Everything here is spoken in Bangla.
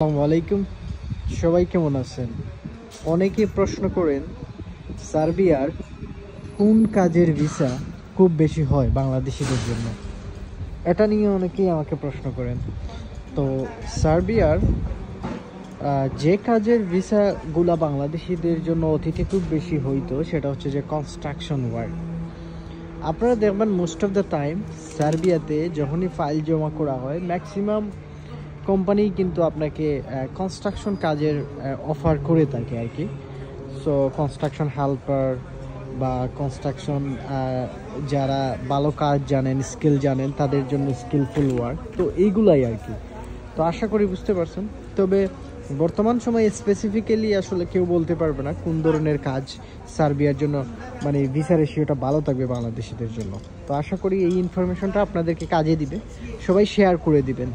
আসসালামু আলাইকুম, সবাই কেমন আছেন? অনেকে প্রশ্ন করেন সার্বিয়ার কোন কাজের ভিসা খুব বেশি হয় বাংলাদেশিদের জন্য। এটা নিয়ে অনেকেই আমাকে প্রশ্ন করেন। তো সার্বিয়ার যে কাজের ভিসাগুলা বাংলাদেশিদের জন্য অতীতে খুব বেশি হইতো সেটা হচ্ছে যে কনস্ট্রাকশন ওয়ার্ক। আপনারা দেখবেন মোস্ট অফ দ্য টাইম সার্বিয়াতে যখনই ফাইল জমা করা হয় ম্যাক্সিমাম কোম্পানি কিন্তু আপনাকে কনস্ট্রাকশন কাজের অফার করে থাকে আর কি। সো কনস্ট্রাকশন হেল্পার বা কনস্ট্রাকশন যারা ভালো কাজ জানেন, স্কিল জানেন, তাদের জন্য স্কিলফুল ওয়ার্ক, তো এইগুলাই আর কি। তো আশা করি বুঝতে পারছেন। তবে বর্তমান সময়ে স্পেসিফিক্যালি আসলে কেউ বলতে পারবে না কোন ধরনের কাজ সার্বিয়ার জন্য মানে ভিসা রেশিওটা ভালো থাকবে বাংলাদেশিদের জন্য। তো আশা করি এই ইনফরমেশনটা আপনাদেরকে কাজে দিবে, সবাই শেয়ার করে দিবেন।